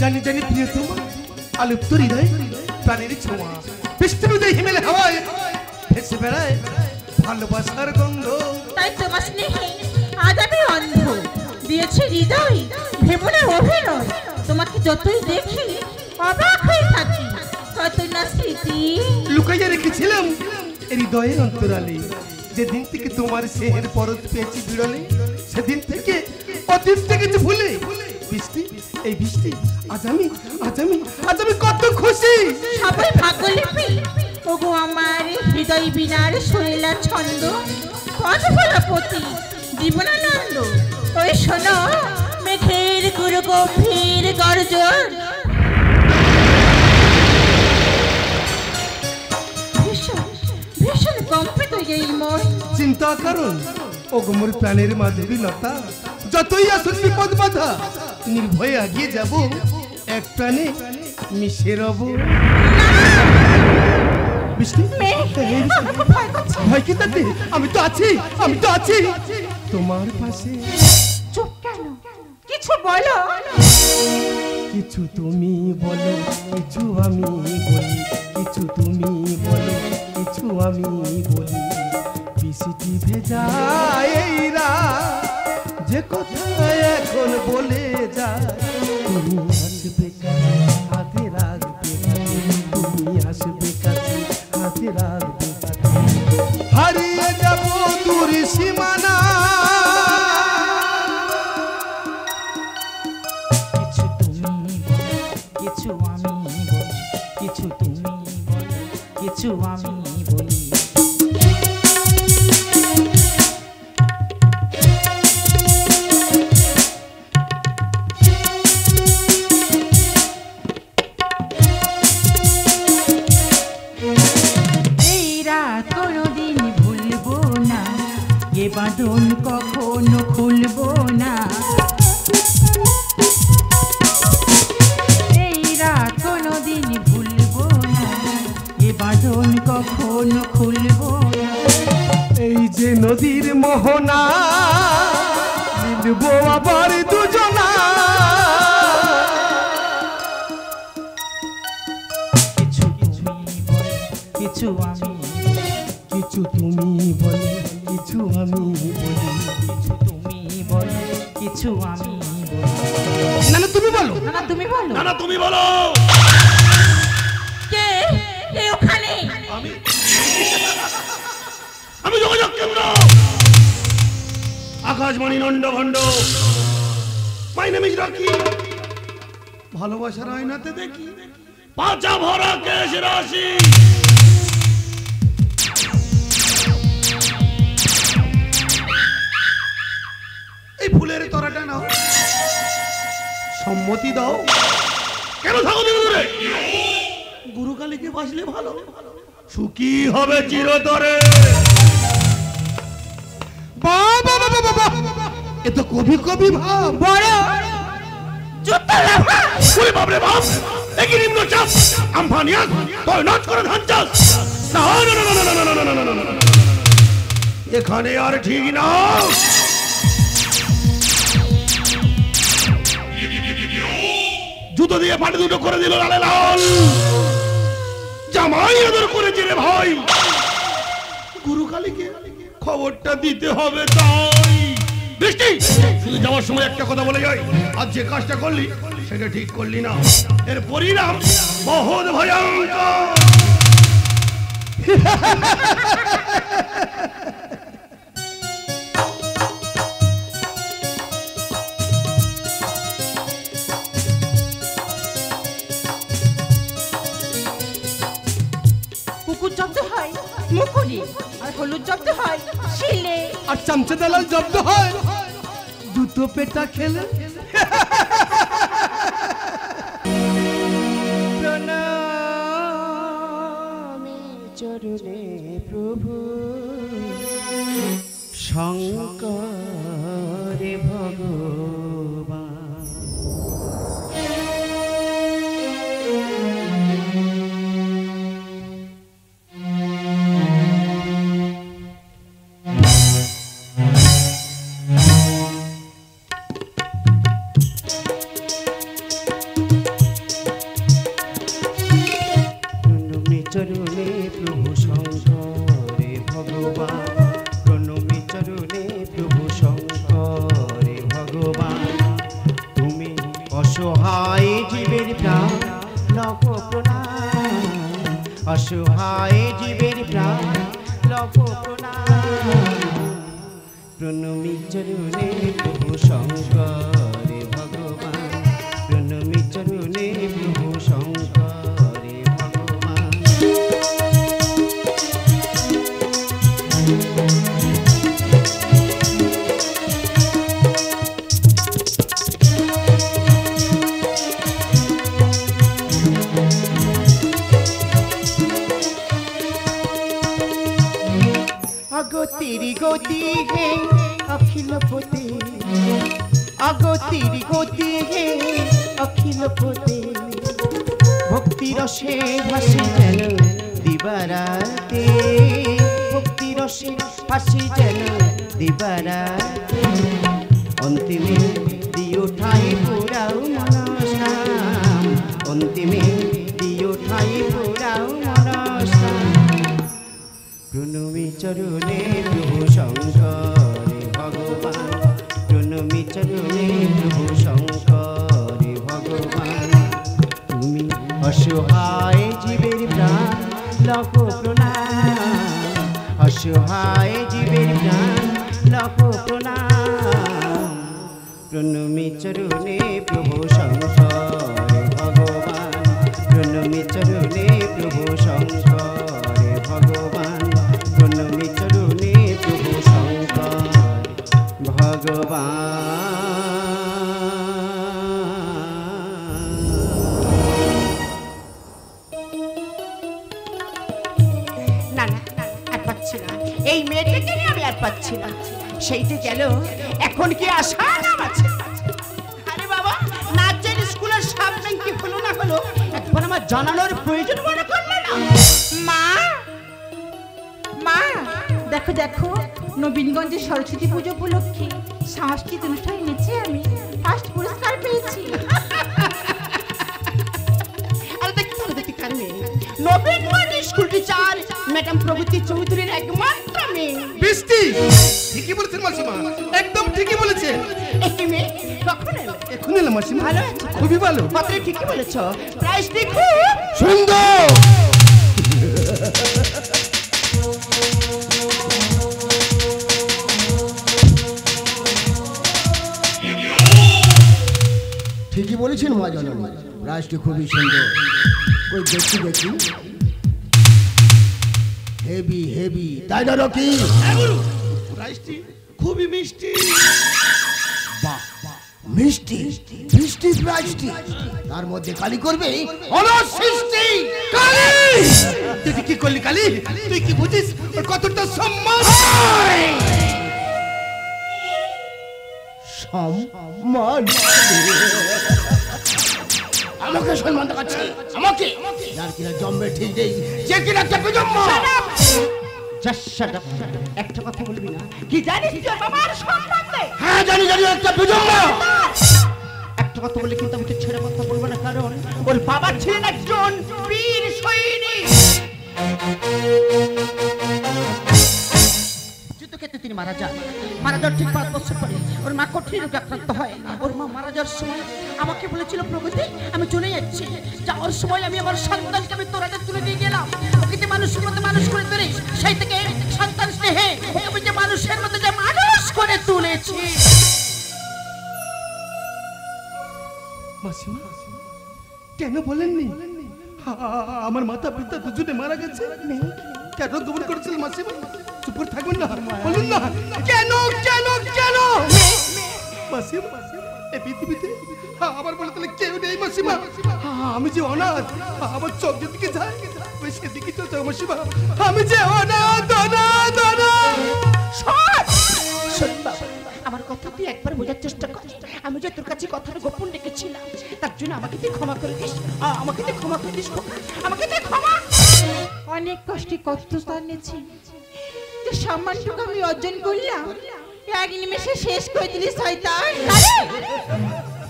জানি জানি প্রিয়তমা আলুপ্ত হৃদয় প্রাণের ছোঁয়া বৃষ্টির উদয় হিমেলে হাওয়ায় ভেসে বেড়ায় ভালোবাসার গন্ধ। তাই তোমার স্নেহে আজ আমি অন্ধ দিয়েছে হৃদয় ভেবনে অভিনয়। তোমাকে যতই দেখি অবাক হয়ে থাকি ততই না স্মৃতি লুকাইয়া রেখেছিলাম হৃদয়ের অন্তরালে। যেদিন থেকে তোমার স্নেহের পরত পেয়েছি বিড়লে সেদিন থেকে অতীত থেকে ভুলে বৃষ্টি এই বৃষ্টি আজ আমি কত খুশি। সবাই ভাগ্যলিপি ওগো আমার হৃদয় বিনার শৈলা ছন্দ কত ফলপতি জীবনানন্দ। ওই শোনো মেঘের গুরু গম্ভীর গর্জন ভীষণ কম্পিত এই মন। চিন্তা কারণ ওগো মোর প্রাণের মাধবী লতা যতই আসুন বিপদ বাধা নির্ভয়ে এগিয়ে যাব এক প্রাণে মিশে রব। বৃষ্টি ভয় কি তাতে আমি তো আছি তোমার পাশে। চুপ কেন কিছু বলো। কিছু তুমি বলো কিছু আমি বলি কিছু তুমি বলো কিছু আমি বলি। বৃষ্টি ভেজা এই রাত যে কথা এখন বলে যায় তুমি আসবে কাছে হাতে রাখবে কাছে তুমি আসবে কাছে হাতে রাখবে কাছে হারিয়ে যাব দূর সীমানা। কিছু তুমি বলো কিছু আমি বলি কিছু তুমি বলো কিছু আমি বলি। বাঁধন কখনো খুলবো না এই রাত কোনোদিন ভুলবো না এ বাঁধন কখনো খুলবো না। এই যে নদীর মোহনা মিলবো আবার দুজনা। কিছু তুমি বলে কিছু আমি কিছু তুমি বলে কিছু আমি বলি কিছু তুমি বলে কিছু আমি বলি। না না তুমি বলো না তুমি বলো না তুমি বলো। কে কে ওখানে? আমি যোগাযোগ কেন্দ্র আকাশবাণী নন্দ ভণ্ড। My name is Rocky. ভালোবাসার আয়নাতে দেখি পাঁচা ভরা কেশ রাশি। এই ফুলের তরাটা নাও সম্মতি দাও। কেন থাকো তুমি দূরে? গুরু কালীকে বাসলে ভালো সুখী হবে চিরতরে। বাবা বাবা বাবা এ তো কবি কবি ভাব। বড় জুতা লাফা ওরে বাপ রে বাপ একই নিম্ন চাপ আমফানিয়া তোর নাচ করে ধান চাষ। না না না না না না না না না এখানে আর ঠিক না। জুতো দিয়ে ফাটে দুটো করে দিল লালে লাল। জামাই আদর করেছে রে ভাই। গুরু কালীকে খবরটা দিতে হবে তাই। বৃষ্টি শুধু যাওয়ার সময় একটা কথা বলে যাই, আজ যে কাজটা করলি সেটা ঠিক করলি না। এর পরিণাম বহুত ভয়ঙ্কর। কুকুর জব্দ হয় মুকুরি আর হলুদ জব্দ হয় শিলে আর চামচা দালাল জব্দ হয় দুটো পেটা খেলে। প্রণামে চরণে প্রভু শঙ্কর ভগবান। অসহায় জীবের প্রাণ লভ প্রণাম, অসহায় জীবের প্রাণ লভ প্রণাম। প্রণমী চরণে প্রভু শঙ্কর ভগবান, প্রণমী চরণে প্রভু শঙ্কর ভগবান। অগতির গতি হে অখিলপতি, অগতির গতি হে অখিলপতি। ভক্তি রসে ভাসি যেন দিবারাতে, ভক্তি রসে ভাসি যেন দিবারাতে। অন্তিমে দিও ঠাই পুরাও মনস্কাম, অন্তিমে দিও ঠাই পুরাও মনস্কাম। প্রণমী চরণে প্রভু শঙ্কর ভগবান, প্রণমী চরণে প্রভু শঙ্কর ভগবান। তুমি অসহায় জীবের প্রাণ লভ প্রণাম, অসহায় জীবের প্রাণ লভ প্রণাম। প্রণমী চরণে প্রভু শঙ্কর ভগবান, প্রণমী চরণে প্রভু শঙ্কর ভগবান, প্রণমী চরণে প্রভু শঙ্কর ভগবান। না না, আর পাচ্ছি না, এই মেয়েটাকে নিয়ে আমি আর পাচ্ছি না। সেইটা গেল, এখন কি আশা নাম আছে? আরে বাবা, নাচের স্কুলের সামনে কি হলো না হলো একবার আমার জানানোর প্রয়োজন মনে করলো না? মা, মা, দেখো দেখো, নবীনগঞ্জের সরস্বতী পুজো উপলক্ষে সাংস্কৃতিক অনুষ্ঠানে নেচে আমি ফার্স্ট পুরস্কার পেয়েছি। আরে দেখতে হবে, দেখতে কারণে নবীনগঞ্জ স্কুল টিচার ম্যাডাম প্রগতি চৌধুরীর একমাত্র মেয়ে। বৃষ্টি ঠিকই বলেছেন মাসিমা, একদম ঠিকই বলেছেন। এই মেয়ে কখন এলো? এখন এলাম মাসিমা। ভালো আছে? খুবই ভালো। মাত্র ঠিকই বলেছ, প্রাইসটি খুব সুন্দর। ঠিকই বলেছেন মা জননী, রাজটি খুবই সুন্দর। ওই দেখি দেখি, হেভি হেভি, তাই না রকি? রাইসটি খুবই মিষ্টি। বাহ, মিষ্টি মিষ্টি প্রাইজটি, তার মধ্যে কালি করবে অলস সৃষ্টি। কালী, তুই কি করলি কালী? তুই কি বুঝিস ওর কতটা সম্মান? সম্মান আমাকে সম্মান দেখাচ্ছে, আমাকে যার কিনা জন্মের ঠিক নেই, যে কিনা চাপে জন্ম। একটা কথা বলবি না? কি জানিস তুই বাবার সম্বন্ধে? হ্যাঁ জানি জানি, একটা বিজন্ম। একটা কথা বলে কিন্তু আমি তো ছেড়ে কথা বলবো না, কারণ ওর বাবা ছিলেন একজন বীর সৈনিক। যুদ্ধক্ষেত্রে তিনি মারা যান। মারা যাওয়ার ঠিক 5 বছর পরে ওর মা কঠিন রোগে আক্রান্ত হয়। ওর মা মারা যাওয়ার সময় আমাকে বলেছিল, প্রগতি আমি চলে যাচ্ছি, যাওয়ার সময় আমি আমার সন্তানকে আমি তোর হাতে তুলে দিয়ে গেলাম। ওকে যে মানুষের মতো মানুষ করে তুলিস, সেই থেকে সন্তান স্নেহে ওকে আমি যে মানুষের মতো যে মানুষ করে তুলেছি। মাসিমা কেন বলেননি? আমার মাতা পিতা দুজনে মারা গেছে, কেন গোপন করেছিলেন মাসিমা? চুপ করে থাকবেন না, বলুন না কেন কেন কেন? মাসিমা এই পৃথিবীতে আবার বলে তাহলে কেউ নেই মাসিমা? আমি যে অনাথ, আমার চোখ যেদিকে যায় ওই সেদিকে তো যাও মাসিমা। আমি যে অনাথ অনাথ অনাথ। শোন বাবা, আমার কথা তুই একবার বোঝার চেষ্টা কর। আমি যে তোর কাছে কথাটা গোপন রেখেছিলাম, তার জন্য আমাকে তুই ক্ষমা করে দিস। আমাকে তুই ক্ষমা করে দিস, আমাকে তুই ক্ষমা। অনেক কষ্টে কষ্ট নিয়েছি, যে সম্মানটুকু আমি অর্জন করলাম এক নিমেষে শেষ করে দিলি শয়তান।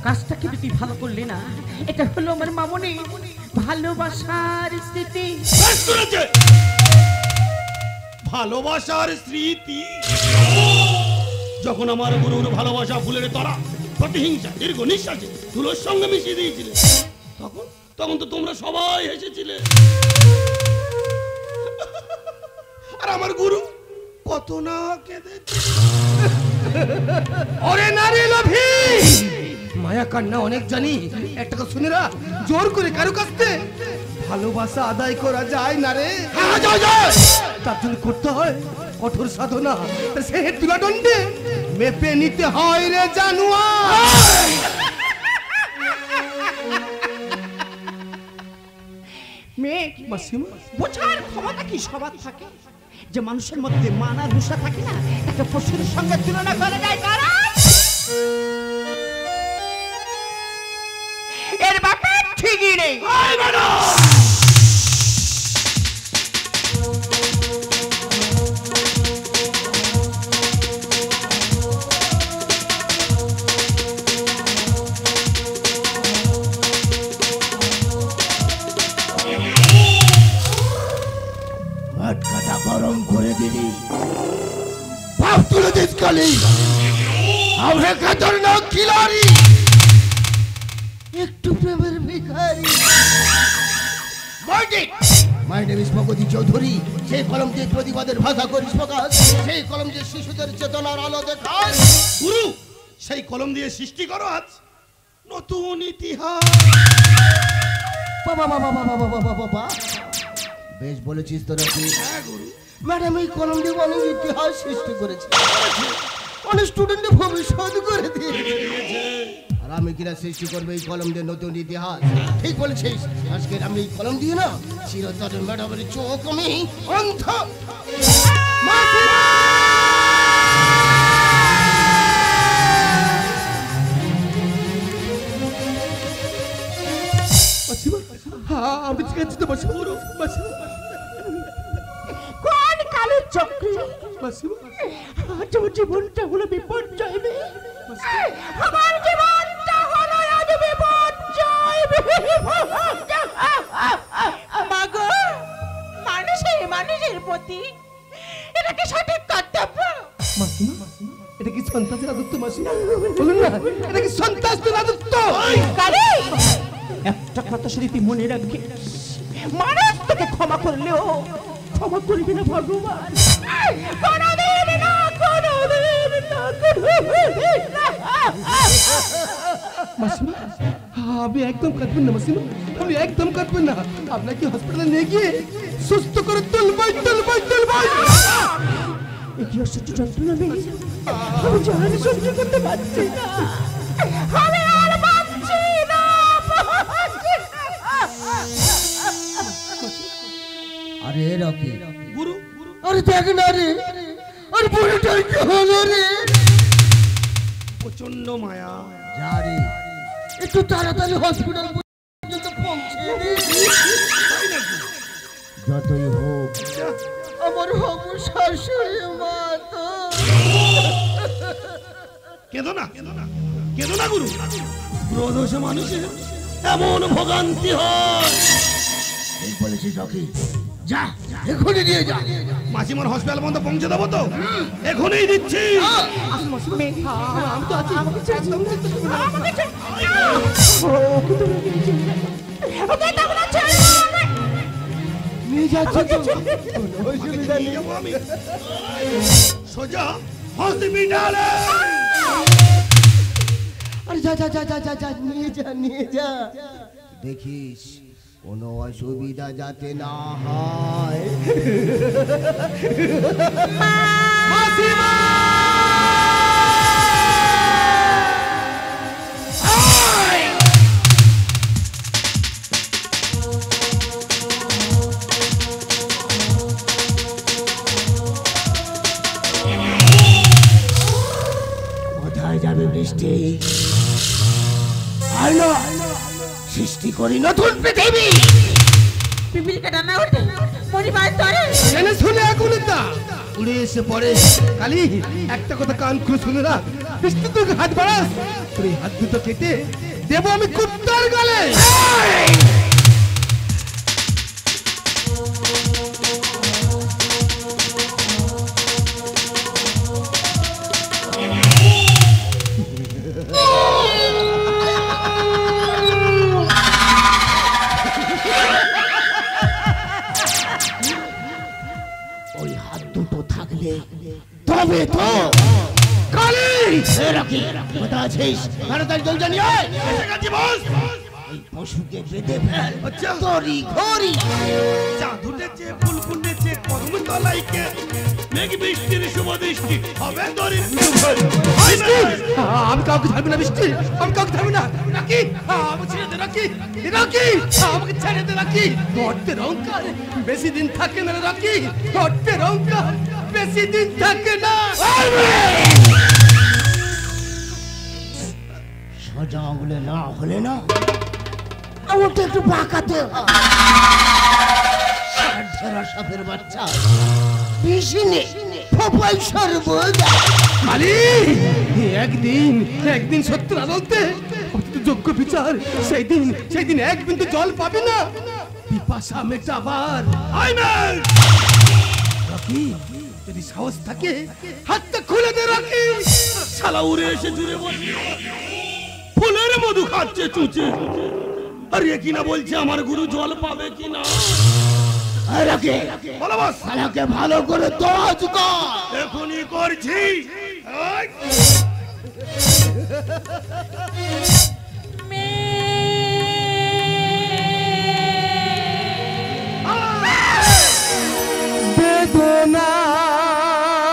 কাজটা কিন্তু তুই ভালো করলি না। এটা হলো আমার মামনি ভালোবাসার স্মৃতি। ভালোবাসার স্মৃতি? যখন আমার গুরুর ভালোবাসা ফুলের তরা প্রতিহিংসা দীর্ঘ নিঃশ্বাসে ধুলোর সঙ্গে মিশিয়ে দিয়েছিলে। তখন তখন তো তোমরা সবাই হেসেছিলে। আর আমার গুরু কত না কেঁদেছে। ওরে নারী লোভী, মায়া কান্না অনেক জানি, একটা কথা শুনে রাখ, জোর করে কারো কাছ থেকে ভালোবাসা আদায় করা যায় না রে। হ্যাঁ, যায়। তার জন্য করতে হয় কঠোর সাধনা, সে তুলাদণ্ডে মেপে নিতে হয় রে জানুয়া। মেয়ে মাসিমা, বোঝার ক্ষমতা কি সবার থাকে? যে মানুষের মধ্যে মান আর রুষা থাকে না, তাকে পশুর সঙ্গে তুলনা করা যায়। কারণ এর বাপের ঠিকই নেই। ভাটকাটা গরম করে দিলি, ভাব তুলে দিস কালি। আমরা খতরনাক খিলাড়ি, একটু প্রেমের ভিখারি। মাই নেম ইজ ভগবতী চৌধুরী। সেই কলম দিয়ে প্রতিবাদের ভাষা করিস প্রকাশ, সেই কলম দিয়ে শিশুদের চেতনার আলো দেখাস। গুরু, সেই কলম দিয়ে সৃষ্টি করো আজ নতুন ইতিহাস। বাবা বাবা বাবা বাবা বাবা বাবা, বেশ বলেছিস তোরা। হ্যাঁ গুরু, ম্যাডাম এই কলম দিয়ে অনেক ইতিহাস সৃষ্টি করেছে, অনেক স্টুডেন্টের ভবিষ্যৎ করে দিয়েছে। আর আমি কিনা সৃষ্টি করবো এই কলম দিয়ে নতুন ইতিহাস। ঠিক বলেছিস, আজকে আমি এই কলম দিয়ে না চিরতরে ম্যাডামের চোখ আমি অন্ধ। আমি ঠিক আছি তো মাসিমা? কোন কালো চক্রে মাসিমা, আজ আমার জীবনটা হলো বিপর্যয়। আমার জীবনটা হলো আজ বিপর্যয়। মাগো, মানুষের প্রতি এটা কি সঠিক কর্তব্য? মাসিমা, এটা কি সন্ত্রাসের রাজত্ব? মাসিমা বলুন না, এটা কি সন্ত্রাসের রাজত্ব? কারে একটা কথা শুধু তুই মনে রাখবি, মানুষ তোকে ক্ষমা করলেও ক্ষমা করবি না ভগবান। কোনোদিন না, কোনোদিন না, কোনোদিন না। মাসিমা, আমি একদম কাঁদবেন না মাসিমা, আমি একদম কাঁদবেন না। আপনাকে হসপিটালে নিয়ে গিয়ে সুস্থ করে তুলবাই। কি অসহ্য যন্ত্রণা নেই, আমি জানি সহ্য করতে পারছি না, আমি আর পারছি না। আরে রকি গুরু, আরে দেখ না রে, আরে বুড়িটার কি হলো রে? প্রচন্ড মায়া। যা রে, একটু তাড়াতাড়ি হসপিটাল পর্যন্ত পৌঁছে দে। যতই হোক আমার হবু শাশুড়ি মা তো। কেঁদো না গুরু, ক্রোধে মানুষের এমন ভোগান্তি হয়। ঠিক বলেছিস রকি, যা এখনই নিয়ে যা। মাসিমার হসপিটাল পর্যন্ত পৌঁছে দেবো তো? এখনই দিচ্ছি। আমি তো আছি। নিয়ে যাচ্ছি তো, নিয়ে যাবো আমি সোজা হসপিটালে। আরে যা যা যা যা যা যা, নিয়ে যা। দেখিস কোনো অসুবিধা যাতে না হয়। কোথায় যাবে বৃষ্টি? আর না, সৃষ্টি করি নতুন পৃথিবী। পিপিলিকা ডানা উঠে পরিবার তরে জেনে শুনে আগুনটা উড়ে এসে পড়ে। কালি, একটা কথা কান খুলে শুনে রাখ, বৃষ্টি তোকে হাত বাড়াস, তোর এই হাত দুটো কেটে দেবো আমি কুত্তার গালে। রকি কোথা আছিস তাড়াতাড়ি জল জানি আয় এসে গেছি বস। এই পশুকে বেঁধে ফেল আচ্ছা। তরি ঘড়ি চাঁদ উঠেছে ফুল ফুটেছে কদম তলাইকে মেঘ বৃষ্টির শুভ দৃষ্টি হবে দরির আমি কাউকে ছাড়বো না বৃষ্টি, আমি কাউকে ছাড়বো না। রাখি আমাকে ছেড়ে দে, রাখি রাখি আমাকে ছেড়ে দে, রাখি অর্থের অহংকার বেশি দিন থাকে না রে রাখি, অর্থের অহংকার বেশি দিন থাকে না। সোজা আঙুলে না হলে না আমাকে একটু বাঁকাতে সাপের বাচ্চা পিসিনে ফোপাই সর্বদা আলি একদিন সত্য না বলতে যোগ্য বিচার, সেই দিন এক বিন্দু জল পাবে না, পিপাসা মেটাবার। রাখি যদি সাহস থাকে হাতটা খুলে দে রাখি। শালা উড়ে এসে জুড়ে বসে ফুলের মধু খাচ্ছে চুচে। আর এ কিনা বলছে আমার গুরু জল পাবে কিনা। রাখে বলো বস। শালাকে ভালো করে দোয়াজ কর এখনই করছি। এই!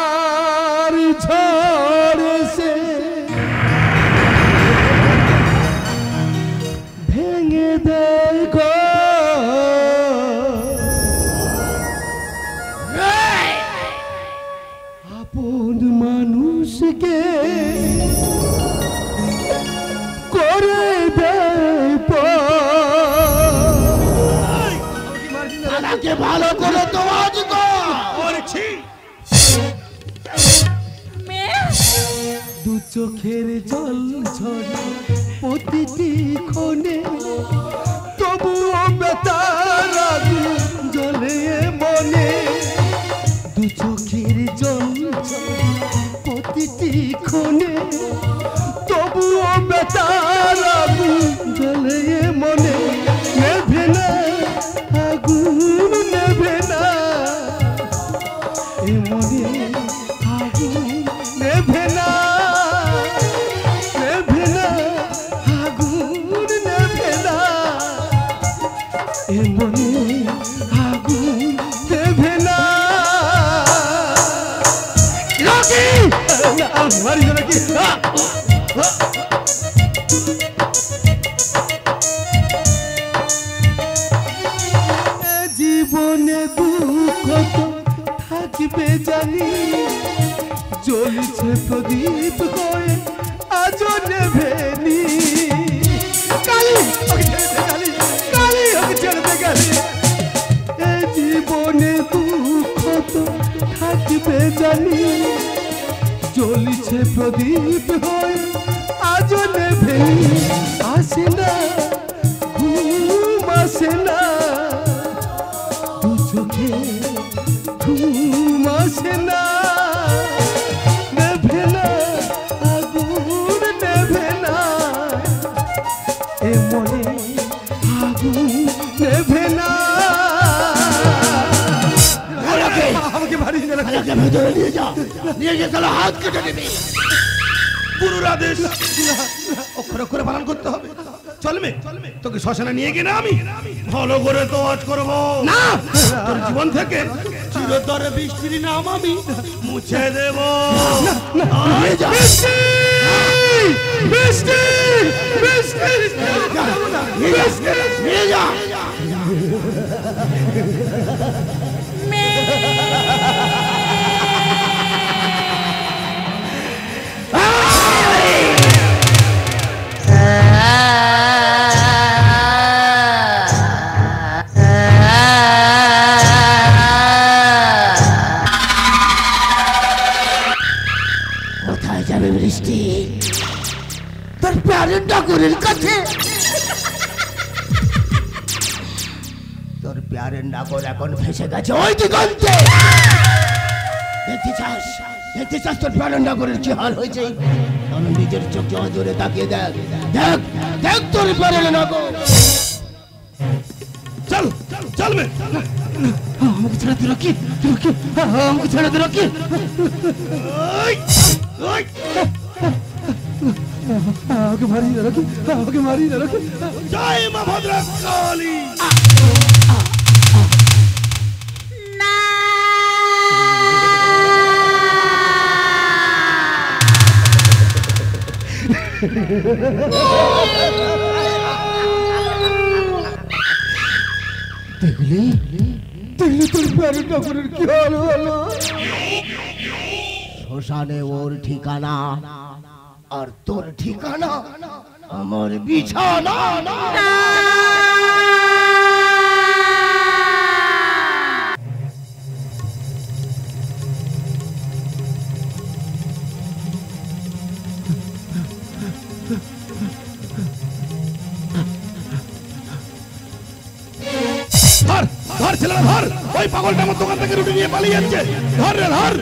বেদনার ঝড় এসে ভেঙে দেয় গো আপন মানুষকে করে দেয় শালাকে ভালো করে দোয়াজ কর করছি। দু চোখের জল ঝরে প্রতিটি ক্ষণে, তবুও বেতার আগুন জ্বলে মনে। দু চোখের জল ঝরে প্রতিটি ক্ষণে, তবুও বেতার আগুন জ্বলে মনে। নেভে না আগুন, নেভে না এ মনে আগুন, নেভে না নেভে না আগুন, নেভে না এ মনে আগুন, নেভে না। রাখি মারি রাখি। জীবনে দুঃখ তো থাকবে জানি, জ্বলছে প্রদীপ হয়ে আজও নেভেনি। কালি ওকে ছেড়ে দে, কালি কালি ওকে ছেড়ে দে, কালি। এ জীবনে দুঃখ তো থাকবে জানি, জ্বলছে প্রদীপ হয়ে আজও নেভেনি। আসে না ঘুম, আসে না দু চোখে ঘুম, আসে না নেভে না আগুন, নেভে না এ মনে আগুন, নেভে না। আমাকে বাড়ি শালাকে ভেতরে নিয়ে যা, নিয়ে গিয়ে শালা হাত কেটে নেবে। গুরুর আদেশ অক্ষরে অক্ষরে পালন করতে হবে। চলবে তোকে শ্মশানে নিয়ে গিয়ে না আমি ভালো করে তো আজ করবো না। তোর জীবন থেকে চিরতরে বৃষ্টির নাম আমি মুছে দেব। নিয়ে যা বৃষ্টি বৃষ্টি বৃষ্টি নিয়ে যা কোথায় যাবে বৃষ্টি? তোর প্যারেন্ট ঠাকুরের কাছে। তোর প্যারেন্ট ঠাকুর এখন ফেসে গেছে ওই দিগন্তে। দেখতে চাস তোর প্যারেন্ট ঠাকুরের কি হাল হয়েছে? নিজের চোখে অজরে তাকিয়ে দেখ দেখ দেখ তোর প্যারেন্ট ঠাকুর। চল চলবে আমাকে ছেড়ে দে রাখি, আমাকে ছেড়ে দে রাখি। আমাকে মারিয়ে না রাখি, আমাকে মারিয়ে না রাখি। জয় মা ভদ্রা কালী। না দেখলি দেখলি তোর প্যারে ঠাকুরের কি হলো হলো? শ্মশানে ওর ঠিকানা, আর তোর ঠিকানা আমার বিছানা। ধর ধর ছেলেরা ধর, ওই পাগলটা আমার দোকান থেকে রুটি নিয়ে পালিয়ে যাচ্ছে। ধর রে ধর।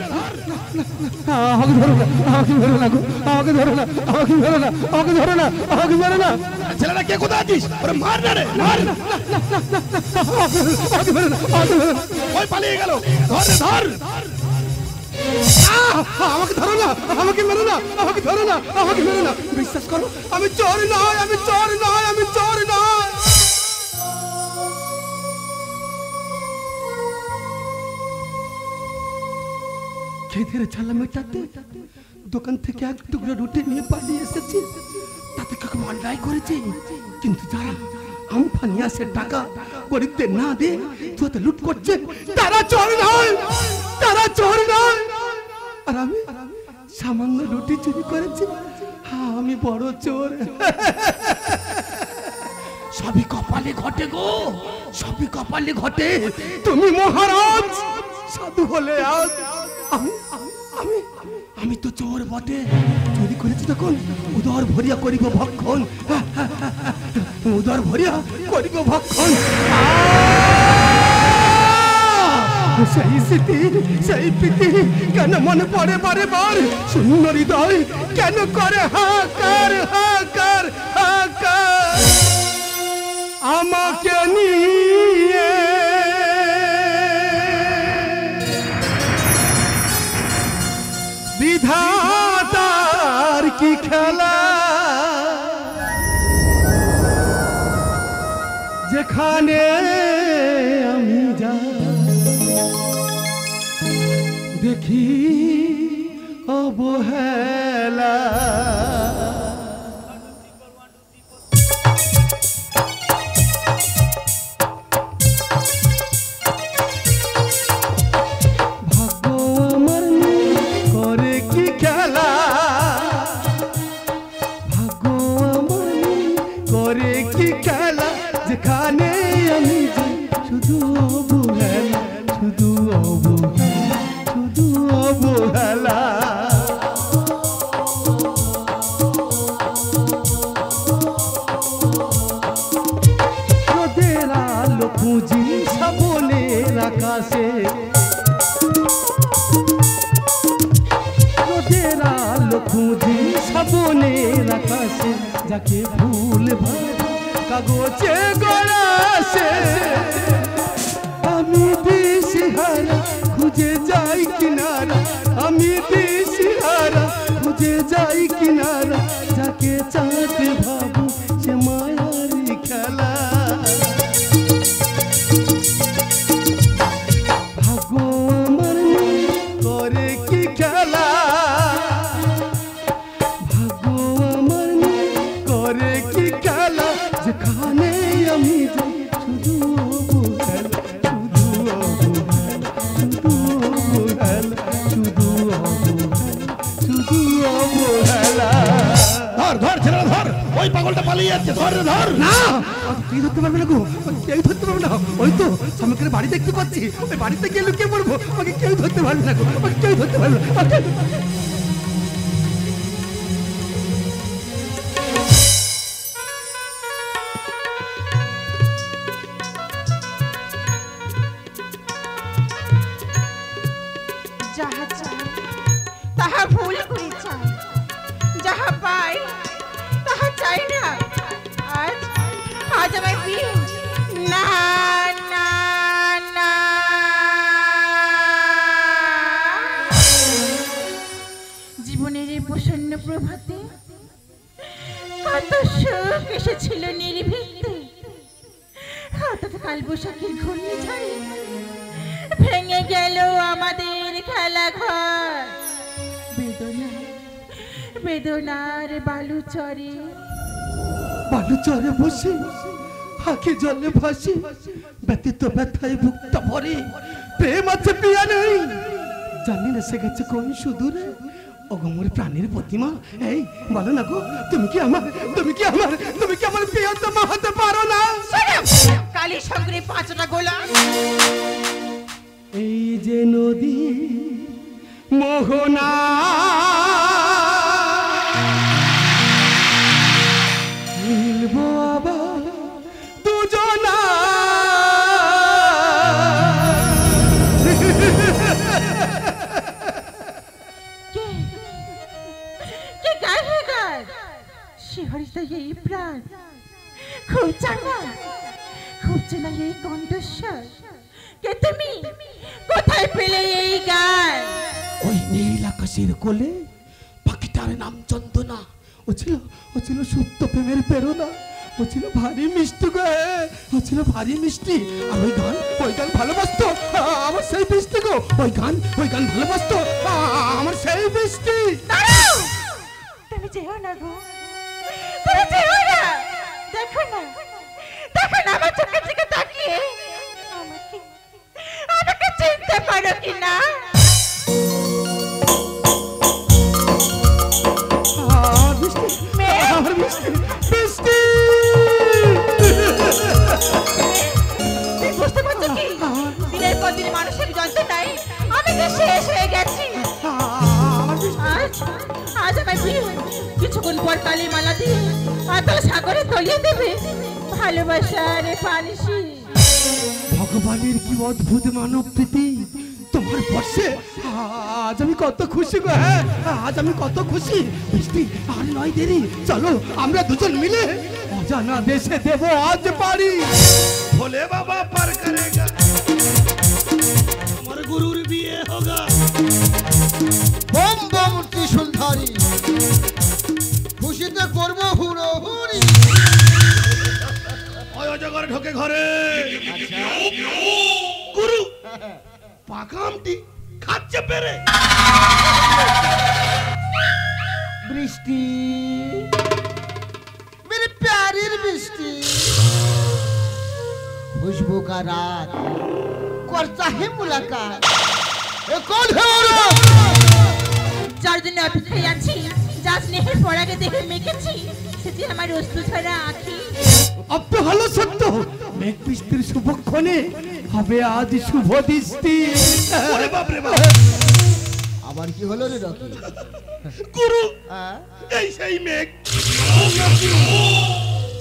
আমাকে ধরো না, আমাকে ধরো না, আমাকে ধরো না, আমাকে ধরো না, আমাকে ধরো না, আমাকে ধরো না। ছেলেরা কে কোথায় আছিস? ওরে মার না রে, মার। আমাকে ধরো না, আমাকে ধরো না। ওই পালিয়ে গেল। ধর রে ধর। আমাকে ধরো না, আমাকে মেরো না, আমাকে ধরো না, আমাকে মেরো না। বিশ্বাস করো, আমি চোর নয়, আমি চোর নয়, আমি চোর নয়। খেতে ছালা মেটাতে দোকান থেকে এক টুকরো রুটি নিয়ে পালিয়ে এসেছি, তাতে কাকে অন্যায় করেছে। কিন্তু যারা আমফানি আসে টাকা গরিবদের না দে তোতে লুট করছে, তারা চোর নয়, তারা চোর নয়। আর আমি সামান্য রুটি চুরি করেছি, হ্যাঁ আমি বড় চোর। সবই কপালে ঘটে গো, সবই কপালে ঘটে। তুমি মহারাজ সাধু হলে আজ আমি আমি আমি তো চোর বটে। চুরি করেছি তখন উদর ভরিয়া করিব ভক্ষণ, উদর ভরিয়া করিব ভক্ষণ। সেই স্মৃতি, সেই প্রীতি কেন মনে পড়ে বারে বার? শূন্য হৃদয় কেন করে হাকার হাকার হাকার? আমাকে নিয়ে বিধাতার কি খেলা, যেখানে আমি যাই দেখি অবহেলা। ভাগ্য আমার করে কি খেলা, ভাগ্য আমার করে কি খেলা, যেখানে আমি যাই শুধু অবহেলা, শুধু অবহেলা, শুধু অবহেলা। রোদের আলো খুঁজি শ্রাবণের আকাশে, রোদের আলো খুঁজি শ্রাবণের আকাশে, যাকে ফুল ভরা কাগজে গড়াছে। আমি দিশহারা খুঁজে যাই কিনারা, আমি দিশহারা খুঁজে যাই কিনারা, যাকে চাঁদ ভাবো সে মায়ারি খেলা। ভাগ্য আমার করে কি খেলা, ভাগ্য আমার করে কি খেলা, যেখানে আমি যাই শুধু অবহেলা, শুধু অবহেলা, শুধু অবহেলা, শুধু অবহেলা, শুধু অবহেলা। ধর ধর ছেলেরা ধর, ওই পাগলটা পালিয়ে যাচ্ছে। ধর রে ধর। না কেউ ধরতে পারবে না গো, কেউ ধরতে পারবে না। ওই তো সামনের বাড়ি দেখতে পাচ্ছি, ওই বাড়িতে গিয়ে লুকিয়ে পড়বো, আমাকে কেউ ধরতে পারবে না গো, আমাকে কেউ ধরতে পারবে না। যাহা চাই তাহা ভুল করে চাই, যাহা পাই তাহা চাই না। আজ আজ আমার বিয়ে না না না। জীবনের এই প্রসন্ন প্রভাতে কত সুখ এসেছিল নির্ভীকতে, হঠাৎ কালবৈশাখীর ঘূর্ণিঝড়ে ভেঙে গেল আমাদের খেলাঘর। বেদনা বেদনার বালুচরে বালুচরে বসে হাঁকে জলে ভাসে, ব্যতীত ব্যথায় বুকটা ভরে, প্রেম আছে পিয়া নেই, জানি না সে গেছে কোন সুদূরে। অগমর প্রাণের প্রতিমা, এই বলো না গো, তুমি কি আমার প্রিয়তমা হতে পারো না? কালী সঙ্গে 5টা গোলা। এই যে নদী মোহনা মিলবো আবার দুজনা। কে গায়ে গায় শিহরিত এই প্রাণ, খুব চাঙ্গা খুব চেনা এই কণ্ঠস্বর। কে তুমি, কোথায় পেলে এই গান? ওই নীল আকাশের কোলে পাখিটার নাম চন্দনা, ও ছিল শুদ্ধ প্রেমের প্রেরণা, ও ছিল ভারী মিষ্টি গো, ও ছিল ভারী মিষ্টি। আর ওই গান ভালোবাসতো আমার সেই বৃষ্টি গো, ওই গান ভালোবাসতো আমার সেই বৃষ্টি। তুমি যেও না গো, তুমি যেও না। দেখো না আমার চোখের দিকে তাকিয়ে আমাকে চিনতে পারো কিনা? বুঝতে পারছো কি, দিনের পর দিন মানুষের যন্ত্রণায় আমি তো শেষ হয়ে গেছি। আজ আমার বিয়ে, কিছুক্ষণ পর কালী মালা দিয়ে আতল সাগরে তলিয়ে দেবে ভালোবাসার পানিশি। ভগবানের কি অদ্ভুত মানব প্রীতি তোমার বর্ষে, আজ আমি কত খুশি গো। হ্যাঁ, আজ আমি কত খুশি। বৃষ্টি, আর নয় দেরি, চলো আমরা দুজন মিলে অজানা দেশে দেব আজ পারি। ভোলে বাবা পার করেগা, আমার গুরুর বিয়ে হোগা। বম বম ত্রিশূলধারী, খুশিতে করবো হুড়োহুড়ি। অজগর ঢোকে ঘরে, গুরু পাকামটি খাচ্ছে পেরে। বৃষ্টি, मेरे प्यारी बृष्टि, खुशबू का रात करता है मुलाकात। ये कौन है औरत? যার জন্য অপেক্ষায় আছি, যা স্নেহের পরাগে দেখে মেখেছি, সেটি আমার অশ্রু ছড়া আঁখি। অপ্য হলো সত্য, মেঘ বৃষ্টির শুভক্ষণে হবে আজ শুভ দৃষ্টি। ওরে বাপ রে বাপ, আবার কি হলো রে রকি? গুরু হ্যাঁ? এই সেই মেঘ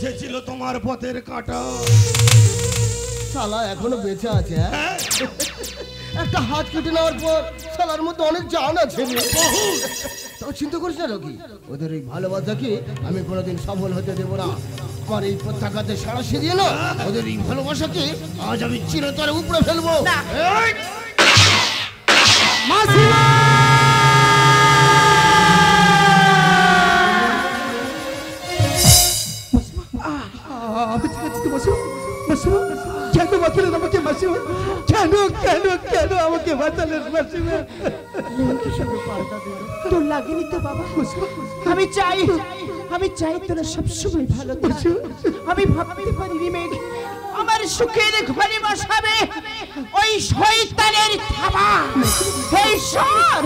যে ছিল তোমার পথের কাঁটা। শালা এখনো বেঁচে আছে। হ্যাঁ? একটা হাত কেটে নেওয়ার পর শালার মধ্যে অনেক জান আছে রে। তাও চিন্তা করিস না রকি, ওদের এই ভালোবাসাকে আমি কোনোদিন সফল হতে দেবো না। আমার এই পতাকাতে সাড়াশি দিয়ে না, ওদের এই ভালোবাসাকে আজ আমি চিরতরে উপরে ফেলবো। এই! মাসিমা! আমি ঠিক আছি তো মাসিমা? মাসিমা, কেন বাঁচালেন আমাকে মাসিমা? কেন আমাকে বাঁচালেন মাসিমা? তোর লাগেনি তো বাবা? আমি চাই তোরা সবসময় ভালো থাক। আমি ভাবতে পারিনি মেঘ আমার সুখের ঘরে বসাবে ওই শয়তানের থাবা। এই সর,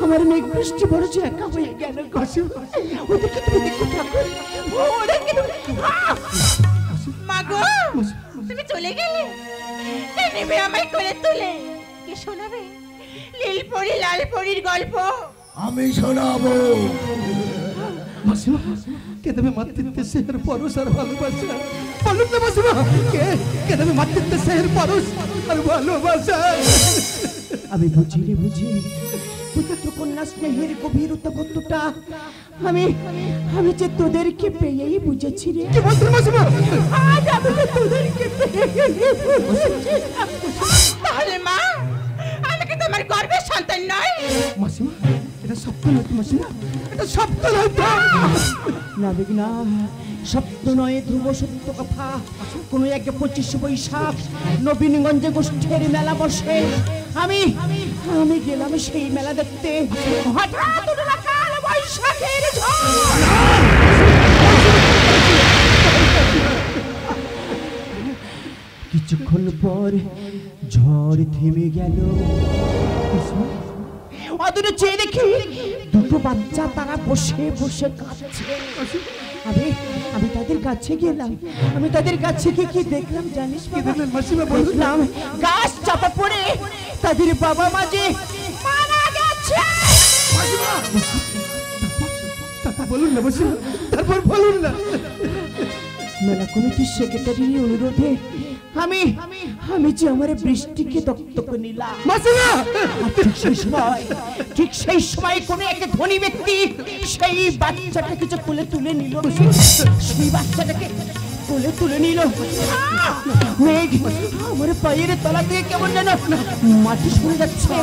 আমার মেঘ বৃষ্টি বড় যে একা হয়ে গেল। ওদেরকে তুমি দেখো ঠাকুর, ওদেরকে মাগো, তুমি চলে গেলে, কে নেবে আমায় কোলে তুলে? কে শোনাবে লীলপরি লালপরির গল্প? আমি শোনাবো। মাসিমা, কে দেবে মাতৃত্বের সেহের পরশ আর ভালোবাসা? বলুন না মাসিমা, কে দেবে মাতৃত্বের সেহের পরশ আর ভালোবাসা? আমি বুঝি পুত্র কন্যা স্নেহের গভীরতা কতটা আমি যে তোদেরকে পেয়েই বুঝেছি রে। কি বলছেন মাসিমা? আজ আমি যে তোদেরকে পেয়েই বুঝেছি। তাহলে মা, আমি কি তোমার গর্ভের সন্তান নয়? মাসিমা, এটা স্বপ্ন নয় তো মাসিমা, এটা স্বপ্ন নয় তো। না দেখ না, স্বপ্ন নয়, ধ্রুব সত্য কথা। কোনো এক 25 বৈশাখ নবীনগঞ্জে গোষ্ঠীর মেলা বসে। আমি গেলাম সেই মেলা দেখতে। হঠাৎ উঠল কাল বৈশাখের ঝড়। কিছুক্ষণ পর ঝড় থেমে গেল। অদূরে চেয়ে দেখি দুটো বাচ্চা, তারা বসে বসে কাঁদছে। আমি তাদের কাছে গেলাম। আমি তাদের কাছে গিয়ে কি দেখলাম জানিস? দেখলাম গাছ চাপা পড়ে তাদের বাবা মা যে মারা গেছে। বলুন না মাসিমা, তারপর বলুন না। মেলা কমিটির সেক্রেটারির অনুরোধে আমি যে আমার বৃষ্টিকে দত্তক নিলাম। ঠিক সেই সময় কোন এক ধনী ব্যক্তি সেই বাচ্চাটাকে যে কোলে তুলে নিল। সেই বাচ্চাটাকে কোলে তুলে নিল। মেঘ আমার পায়ের তলা দিয়ে কেমন যেন মাটি সরে যাচ্ছে।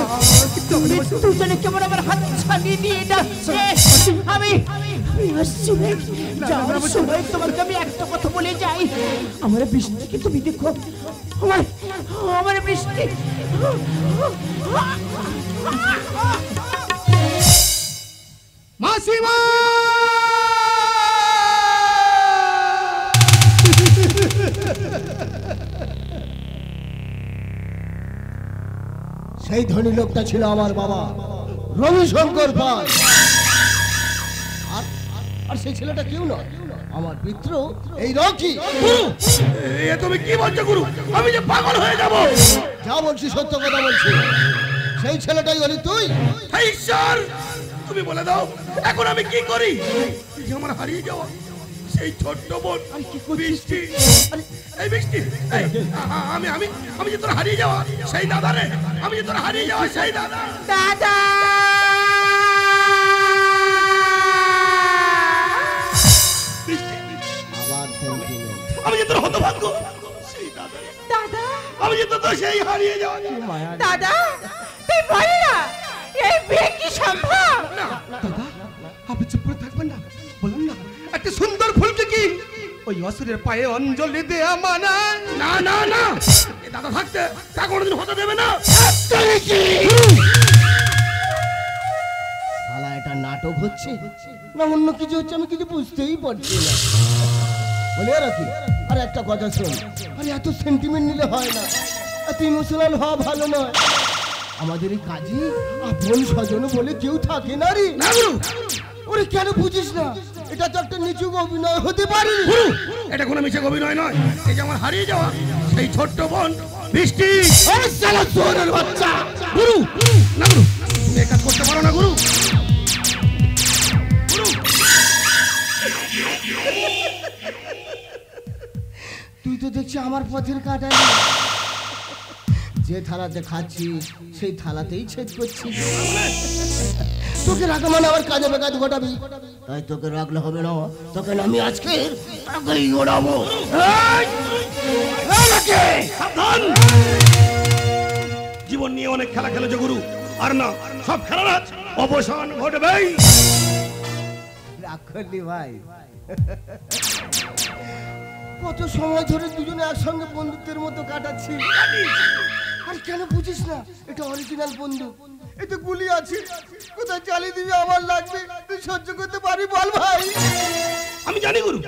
মৃত্যু যেন কেমন আমার হাত ছাড়িয়ে দিয়ে যাচ্ছে। আমি আসছি মেঘ, যাওয়ার সময় তোমাকে আমি একটা কথা বলে যাই। আমার বৃষ্টিকে তুমি দেখো, আমার বৃষ্টি। মাসিমা সেই ধনী লোকটা ছিল আমার বাবা রবিশঙ্কর পাল। আর সেই ছেলেটা কেউ নয়, আমার মিত্র এই রকি। এ তুমি কি বলছো গুরু? আমি যে পাগল হয়ে যাব। যা বলছি সত্য কথা বলছি। সেই ছেলেটাই হলি তুই। হে ঈশ্বর, তুমি বলে দাও এখন আমি কি করি? এই যে আমার হারিয়ে যাওয়া সেই ছোট্ট বোন বৃষ্টি। এই বৃষ্টি, আমি যে তোর হারিয়ে যাওয়া সেই দাদা রে। আমি যে তোর হারিয়ে যাওয়া সেই দাদা। দাদা আমি যে তোর হতভাগ্য সেই দাদা। দাদা আমি যে তোর সেই হারিয়ে যাওয়া দাদা, তুই বল না এই বিয়ে কি সম্ভব? দাদা, আপনি চুপ করে থাকবেন না। বলুন না, একটা সুন্দর ফুলকে কি ওই অসুরের পায়ে অঞ্জলি দেয়া মানা? না না না, এ দাদা থাকতে তা কোনোদিন হতে দেবে না। শালা এটা নাটক হচ্ছে না অন্য কিছু হচ্ছে, আমি কিছু বুঝতেই পারছি না। বলে রাখি আর একটা কথা শোন, আরে এত সেন্টিমেন্ট নিলে হয় না, এত ইমোশনাল হওয়া ভালো নয়। আমাদের এই কাজে আপন স্বজন বলে কেউ থাকে না রে। না গুরু, ওরে কেন বুঝিস না? এটা তো একটা নিচু অভিনয় হতে পারে। গুরু এটা কোনো মিছে অভিনয় নয়। এই যে আমার হারিয়ে যাওয়া সেই ছোট্ট বোন বৃষ্টি। বাচ্চা গুরু না, গুরু তুমি এক কাজ করতে পারো না গুরু? গুরু তুই তো দেখছি আমার পথের কাটা। যে থালাতে খাচ্ছিস সেই থালাতেই ছেদ করছিস। তোকে রাখা মানে আবার কাজে বেকাজ ঘটাবি, তাই তোকে রাখলে হবে না। তোকে আমি আজকে আগেই ওড়াবো। সাবধান, জীবন নিয়ে অনেক খেলা খেলেছে গুরু, আর না সব খেলার আজ অবসান ঘটবেই। রাগ করলি ভাই? কত সময় ধরে দুজনে একসঙ্গে বন্ধুত্বের মতো কাটাচ্ছি, আর কেন বুঝিস না? এটা অরিজিনাল বন্দুক, এতে গুলি আছে, কোথায় চালিয়ে দিবি আমার লাগবে, তুই সহ্য করতে পারি বল ভাই? আমি জানি গুরু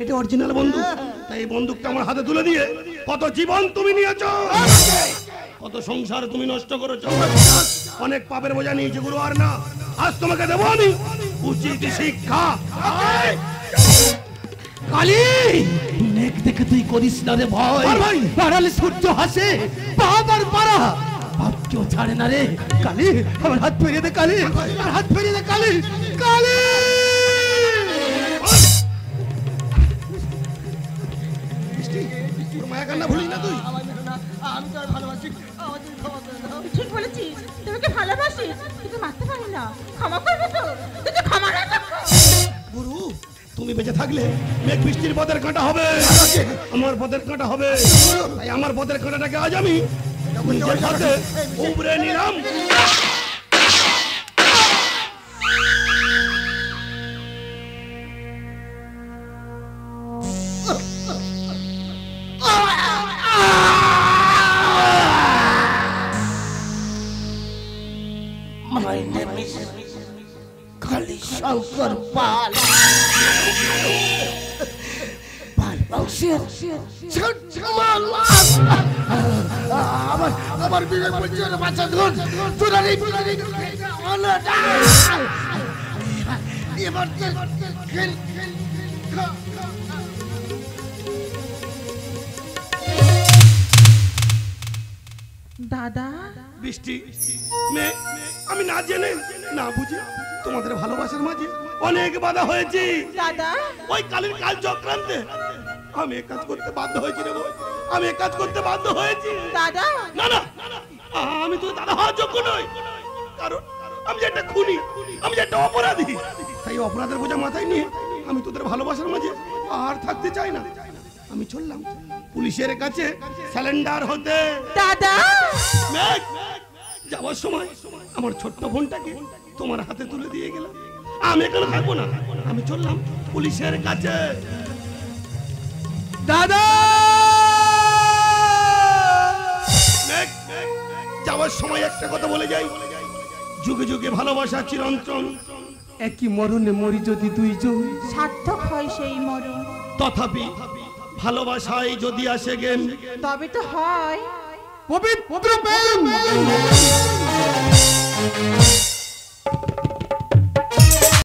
এটা অরিজিনাল বন্দুক, তাই এই বন্দুকটা আমার হাতে তুলে দিয়ে কত জীবন তুমি নিয়েছো, কত সংসার তুমি নষ্ট করেছো, অনেক পাপের বোঝা নিয়েছে গুরু। আর না, আজ তোমাকে দেবো আমি উচিত শিক্ষা। কালী, নেক দেখে তুই করিস না রে ভয়। পাড়ালে সূর্য হাসে, বাবার পাড়া বাপ কেউ ছাড়ে না রে। কালী, আমার হাত ফেরিয়ে দে কালী, আমার হাত ফেরিয়ে দে কালী, কালী। মায়া কান্না ভুলিস না তুই। আমি তো আর ভালোবাসি, ঠিক বলেছিস, তোমাকে ভালোবাসি, কিন্তু মারতে পারি না। ক্ষমা করবে তো? কিন্তু ক্ষমা না করবে। গুরু তুমি বেঁচে থাকলে মেঘ বৃষ্টির পথের কাঁটা হবে, আমার পথের কাঁটা হবে। তাই আমার পথের কাঁটাটাকে আজ আমি নিজের সাথে উবরে নিলাম। শঙ্কর পাল পাল বংশের আমার বিবেক বলছে বাচ্চা ধর তোরা নেই এবার দাদা বৃষ্টি মেয়ে, আমি না জেনে না বুঝে তোমাদের ভালোবাসার মাঝে অনেক বাধা হয়েছে। দাদা ওই কালের কাল চক্রান্তে আমি এক কাজ করতে বাধ্য হয়েছি রে ভাই, আমি এক কাজ করতে বাধ্য হয়েছি। দাদা না না, আমি তো দাদা হওয়ার যোগ্য নই, কারণ আমি যে একটা খুনি, আমি যে একটা অপরাধী। তাই অপরাধের বোঝা মাথায় নিয়ে আমি তোদের ভালোবাসার মাঝে আর থাকতে চাই না। আমি চললাম পুলিশের কাছে স্যালেন্ডার হতে। দাদা মেঘ, যাওয়ার সময় আমার ছোট্ট বোনটাকে তোমার হাতে তুলে দিয়ে গেলাম। আমি এখানে থাকবো না, আমি চললাম পুলিশের কাছে। দাদা মেঘ, যাওয়ার সময় একটা কথা বলে যাই, যুগে যুগে ভালোবাসা চিরন্তন, একই মরণে মরি যদি দুইজন, সার্থক হয় সেই মরণ। তথাপি ভালোবাসায় যদি আসে জ্ঞান, তবে তো হয় পবিত্র প্রেম।